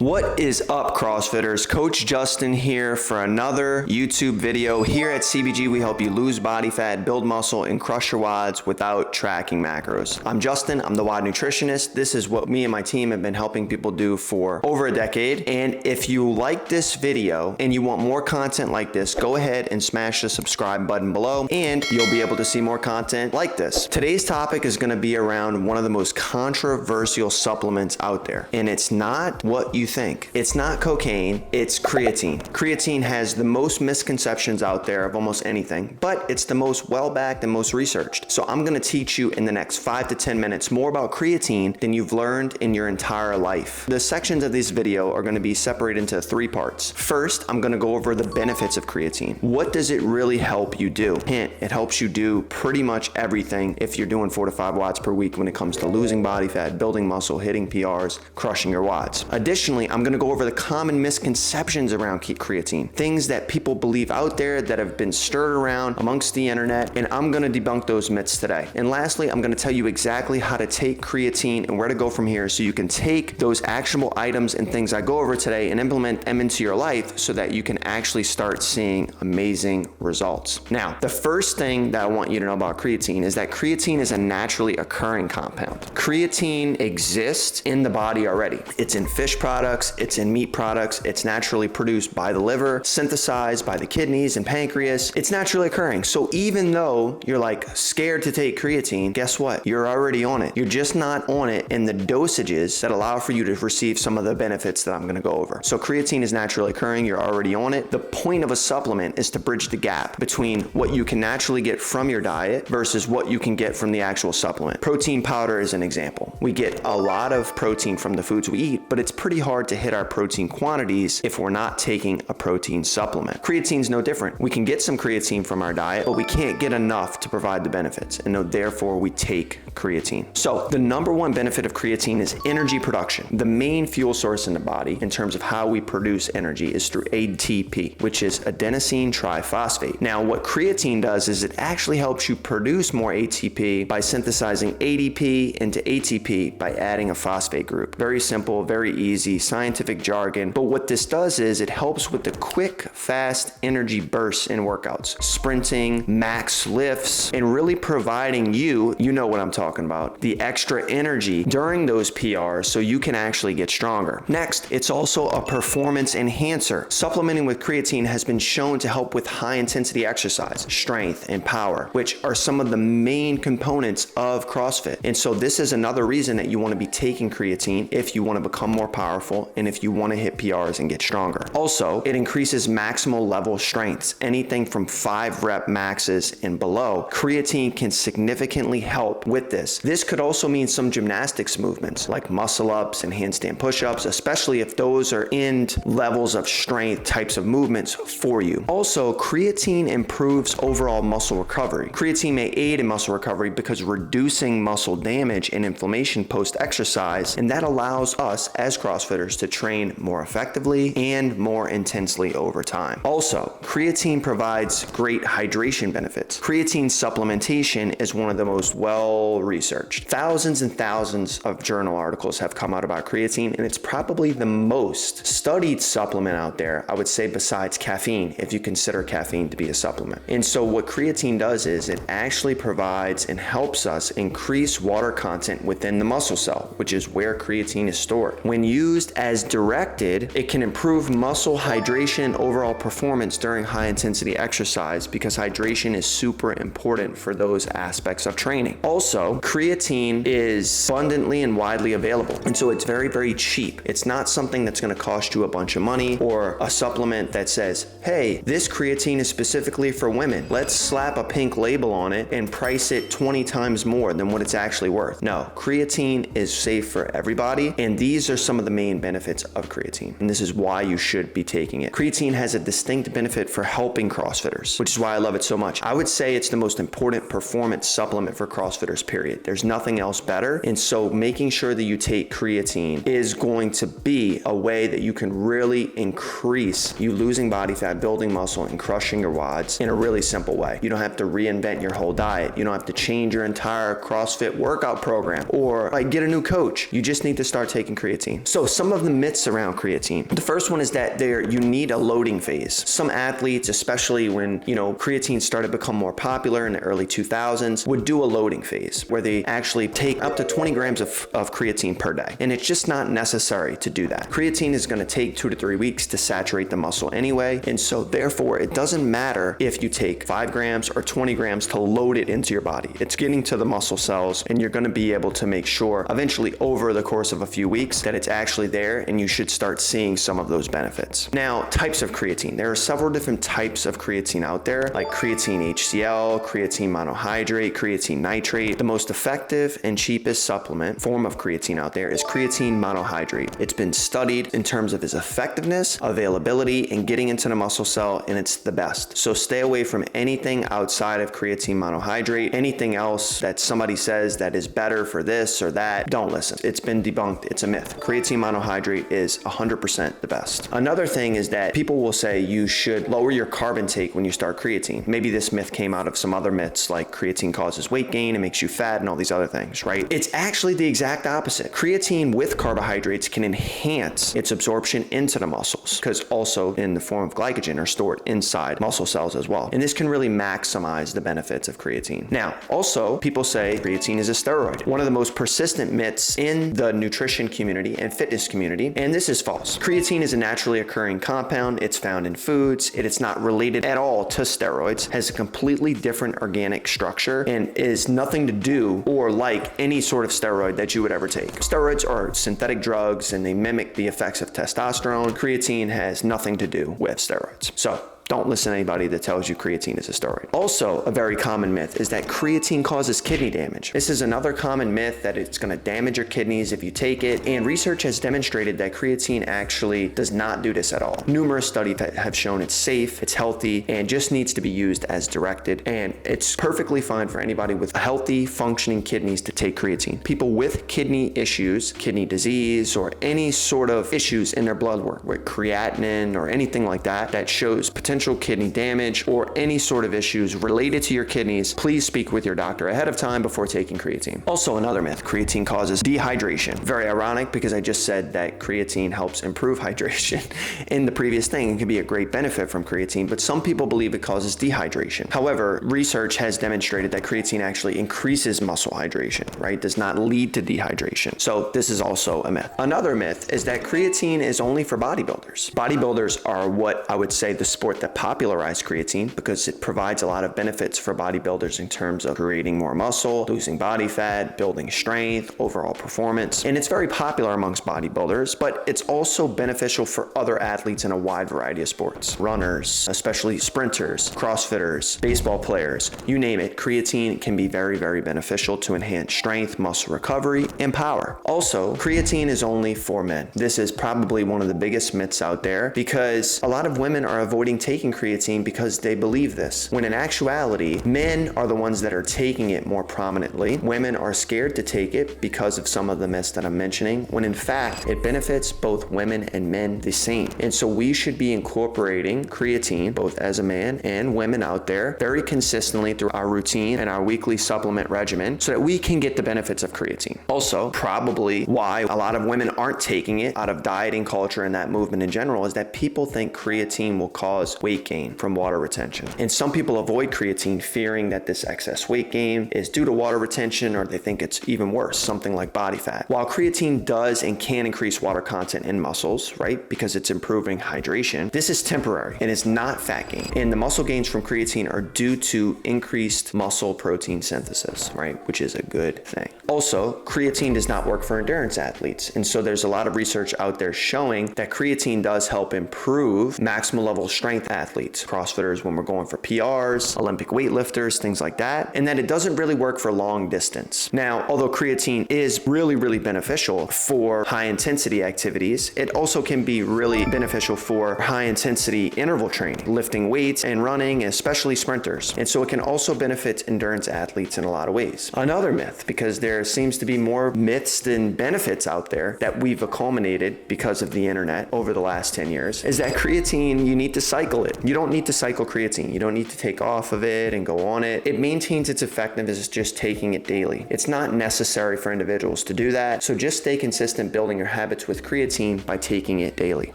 What is up, CrossFitters? Coach Justin here for another YouTube video. Here at CBG, we help you lose body fat, build muscle, and crush your WODs without tracking macros. I'm Justin, I'm the WOD nutritionist. This is what me and my team have been helping people do for over a decade. And if you like this video and you want more content like this, go ahead and smash the subscribe button below and you'll be able to see more content like this. Today's topic is gonna be around one of the most controversial supplements out there. And it's not what you think. It's not cocaine, it's creatine. Creatine has the most misconceptions out there of almost anything, but it's the most well-backed and most researched. So I'm gonna teach you in the next 5 to 10 minutes more about creatine than you've learned in your entire life. The sections of this video are gonna be separated into 3 parts. First, I'm gonna go over the benefits of creatine. What does it really help you do? Hint, it helps you do pretty much everything if you're doing 4 to 5 watts per week when it comes to losing body fat, building muscle, hitting PRs, crushing your WODs. Additionally, I'm going to go over the common misconceptions around creatine, things that people believe out there that have been stirred around amongst the internet, and I'm going to debunk those myths today. And lastly, I'm going to tell you exactly how to take creatine and where to go from here so you can take those actionable items and things I go over today and implement them into your life so that you can actually start seeing amazing results. Now, the first thing that I want you to know about creatine is that creatine is a naturally occurring compound. Creatine exists in the body already. It's in fish products, it's in meat products, it's naturally produced by the liver, synthesized by the kidneys and pancreas. It's naturally occurring. So even though you're like scared to take creatine, guess what? You're already on it. You're just not on it in the dosages that allow for you to receive some of the benefits that I'm gonna go over. So creatine is naturally occurring, you're already on it. The point of a supplement is to bridge the gap between what you can naturally get from your diet versus what you can get from the actual supplement. Protein powder is an example. We get a lot of protein from the foods we eat, but it's pretty hard to hit our protein quantities if we're not taking a protein supplement. Creatine's no different. We can get some creatine from our diet, but we can't get enough to provide the benefits, and therefore we take creatine. So the number one benefit of creatine is energy production. The main fuel source in the body in terms of how we produce energy is through ATP, which is adenosine triphosphate. Now, what creatine does is it actually helps you produce more ATP by synthesizing ADP into ATP by adding a phosphate group. Very simple, very easy, scientific jargon. But what this does is it helps with the quick, fast energy bursts in workouts, sprinting, max lifts, and really providing you know what I'm talking about, the extra energy during those PRs so you can actually get stronger. Next, it's also a performance enhancer. Supplementing with creatine has been shown to help with high intensity exercise, strength, and power, which are some of the main components of CrossFit. And so this is another reason that you want to be taking creatine if you want to become more powerful and if you want to hit PRs and get stronger. Also, it increases maximal level strengths, anything from 5 rep maxes and below. Creatine can significantly help with this. This could also mean some gymnastics movements like muscle ups and handstand push-ups, especially if those are in levels of strength types of movements for you. Also, creatine improves overall muscle recovery. Creatine may aid in muscle recovery because reducing muscle damage and inflammation post-exercise, and that allows us as CrossFitters to train more effectively and more intensely over time. Also, creatine provides great hydration benefits. Creatine supplementation is one of the most well-researched. Thousands and thousands of journal articles have come out about creatine, and it's probably the most studied supplement out there, I would say, besides caffeine, if you consider caffeine to be a supplement. And so what creatine does is it actually provides and helps us increase water content within the muscle cell, which is where creatine is stored. When used as directed, it can improve muscle hydration and overall performance during high intensity exercise because hydration is super important for those aspects of training. Also, creatine is abundantly and widely available, and so it's very, very cheap. It's not something that's going to cost you a bunch of money or a supplement that says, hey, this creatine is specifically for women. Let's slap a pink label on it and price it 20 times more than what it's actually worth. No, creatine is safe for everybody, and these are some of the main benefits of creatine, and this is why you should be taking it. Creatine has a distinct benefit for helping CrossFitters, which is why I love it so much. I would say it's the most important performance supplement for CrossFitters, period. There's nothing else better, and so making sure that you take creatine is going to be a way that you can really increase you losing body fat, building muscle, and crushing your WODs in a really simple way. You don't have to reinvent your whole diet. You don't have to change your entire CrossFit workout program or like get a new coach. You just need to start taking creatine. So some of the myths around creatine. The first one is that you need a loading phase. Some athletes, especially when, creatine started to become more popular in the early 2000s, would do a loading phase where they actually take up to 20 grams of creatine per day. And it's just not necessary to do that. Creatine is going to take 2 to 3 weeks to saturate the muscle anyway. And so therefore, it doesn't matter if you take 5 grams or 20 grams to load it into your body. It's getting to the muscle cells, and you're going to be able to make sure eventually over the course of a few weeks that it's actually there, and you should start seeing some of those benefits. Now, types of creatine. There are several different types of creatine out there, like creatine HCl, creatine monohydrate, creatine nitrate. The most effective and cheapest supplement form of creatine out there is creatine monohydrate. It's been studied in terms of its effectiveness, availability, and getting into the muscle cell, and it's the best. So stay away from anything outside of creatine monohydrate. Anything else that somebody says that is better for this or that, don't listen. It's been debunked. It's a myth. Creatine monohydrate is 100% the best. Another thing is that people will say you should lower your carb intake when you start creatine. Maybe this myth came out of some other myths like creatine causes weight gain, it makes you fat, and all these other things, right? It's actually the exact opposite. Creatine with carbohydrates can enhance its absorption into the muscles because also in the form of glycogen are stored inside muscle cells as well. And this can really maximize the benefits of creatine. Now, also people say creatine is a steroid. One of the most persistent myths in the nutrition community and fitness community, and this is false. Creatine is a naturally occurring compound. It's found in foods. It's not related at all to steroids, has a completely different organic structure, and is nothing to do or like any sort of steroid that you would ever take. Steroids are synthetic drugs and they mimic the effects of testosterone. Creatine has nothing to do with steroids. So don't listen to anybody that tells you creatine is a steroid. Also, a very common myth is that creatine causes kidney damage. This is another common myth that it's going to damage your kidneys if you take it, and research has demonstrated that creatine actually does not do this at all. Numerous studies that have shown it's safe, it's healthy, and just needs to be used as directed, and it's perfectly fine for anybody with healthy, functioning kidneys to take creatine. People with kidney issues, kidney disease, or any sort of issues in their blood work with creatinine or anything like that that shows potential kidney damage or any sort of issues related to your kidneys, please speak with your doctor ahead of time before taking creatine. Also, another myth, creatine causes dehydration. Very ironic because I just said that creatine helps improve hydration in the previous thing. It can be a great benefit from creatine, but some people believe it causes dehydration. However, research has demonstrated that creatine actually increases muscle hydration, right? Does not lead to dehydration. So this is also a myth. Another myth is that creatine is only for bodybuilders. Bodybuilders are what I would say the sport that popularized creatine because it provides a lot of benefits for bodybuilders in terms of creating more muscle, losing body fat, building strength, overall performance. And it's very popular amongst bodybuilders, but it's also beneficial for other athletes in a wide variety of sports. Runners, especially sprinters, CrossFitters, baseball players, you name it. Creatine can be very, very beneficial to enhance strength, muscle recovery, and power. Also, creatine is only for men. This is probably one of the biggest myths out there because a lot of women are avoiding taking creatine because they believe this, when in actuality, men are the ones that are taking it more prominently. Women are scared to take it because of some of the myths that I'm mentioning, when in fact, it benefits both women and men the same. And so we should be incorporating creatine, both as a man and women out there, very consistently through our routine and our weekly supplement regimen so that we can get the benefits of creatine. Also, probably why a lot of women aren't taking it out of dieting culture and that movement in general is that people think creatine will cause weight gain from water retention. And some people avoid creatine fearing that this excess weight gain is due to water retention, or they think it's even worse, something like body fat. While creatine does and can increase water content in muscles, right, because it's improving hydration, this is temporary and it's not fat gain. And the muscle gains from creatine are due to increased muscle protein synthesis, right, which is a good thing. Also, creatine does not work for endurance athletes. And so there's a lot of research out there showing that creatine does help improve maximal level strength athletes, CrossFitters when we're going for PRs, Olympic weightlifters, things like that, and that it doesn't really work for long distance. Now, although creatine is really beneficial for high intensity activities, it also can be really beneficial for high intensity interval training, lifting weights and running, especially sprinters. And so it can also benefit endurance athletes in a lot of ways. Another myth, because there seems to be more myths than benefits out there that we've accumulated because of the internet over the last 10 years, is that creatine, you need to cycle it. You don't need to cycle creatine. You don't need to take off of it and go on it. It maintains its effectiveness just taking it daily. It's not necessary for individuals to do that. So just stay consistent building your habits with creatine by taking it daily.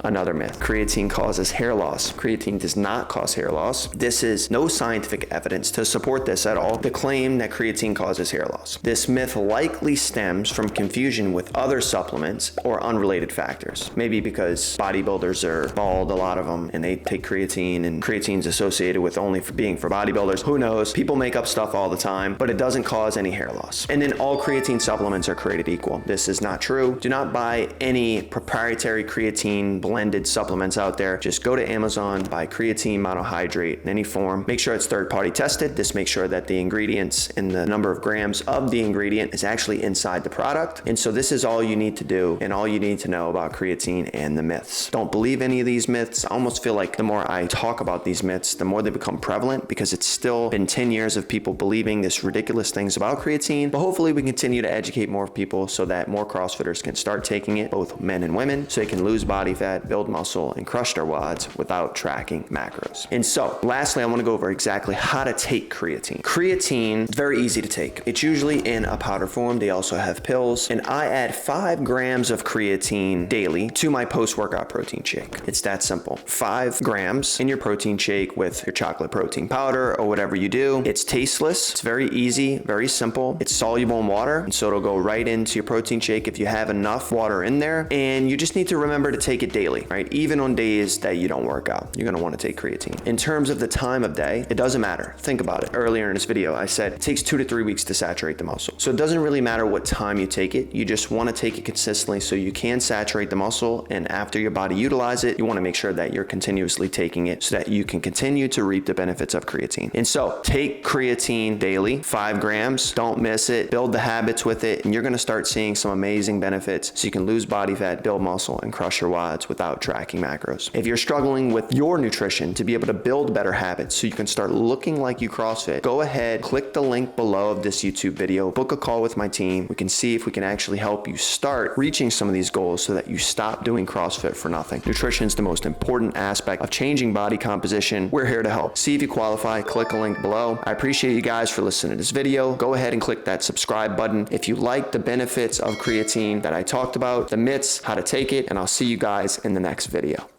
Another myth, creatine causes hair loss. Creatine does not cause hair loss. This is no scientific evidence to support this at all, the claim that creatine causes hair loss. This myth likely stems from confusion with other supplements or unrelated factors. Maybe because bodybuilders are bald, a lot of them, and they take creatine, and creatine's associated with only for being for bodybuilders. Who knows? People make up stuff all the time, but it doesn't cause any hair loss. And then all creatine supplements are created equal. This is not true. Do not buy any proprietary creatine blended supplements out there. Just go to Amazon, buy creatine monohydrate in any form. Make sure it's third-party tested. This makes sure that the ingredients and the number of grams of the ingredient is actually inside the product. And so this is all you need to do and all you need to know about creatine and the myths. Don't believe any of these myths. I almost feel like the more I talk about these myths, the more they become prevalent, because it's still been 10 years of people believing this ridiculous things about creatine. But hopefully we continue to educate more people so that more CrossFitters can start taking it, both men and women, so they can lose body fat, build muscle, and crush their WODs without tracking macros. And so lastly, I want to go over exactly how to take creatine. Creatine is very easy to take. It's usually in a powder form. They also have pills, and I add 5 grams of creatine daily to my post-workout protein shake. It's that simple. 5 grams in your protein shake with your chocolate protein powder or whatever you do. It's tasteless. It's very easy, very simple. It's soluble in water, and so it'll go right into your protein shake if you have enough water in there. And you just need to remember to take it daily, right? Even on days that you don't work out, you're going to want to take creatine. In terms of the time of day, it doesn't matter. Think about it. Earlier in this video, I said it takes 2 to 3 weeks to saturate the muscle. So it doesn't really matter what time you take it. You just want to take it consistently so you can saturate the muscle, and after your body utilizes it, you want to make sure that you're continuously taking it so that you can continue to reap the benefits of creatine. And so take creatine daily, 5 grams, don't miss it, build the habits with it, and you're going to start seeing some amazing benefits so you can lose body fat, build muscle, and crush your WODs without tracking macros. If you're struggling with your nutrition to be able to build better habits so you can start looking like you CrossFit, go ahead, click the link below of this YouTube video, book a call with my team. We can see if we can actually help you start reaching some of these goals so that you stop doing CrossFit for nothing. Nutrition is the most important aspect of changing body composition. We're here to help. See if you qualify, click a link below. I appreciate you guys for listening to this video. Go ahead and click that subscribe button if you like the benefits of creatine that I talked about, the myths, how to take it, and I'll see you guys in the next video.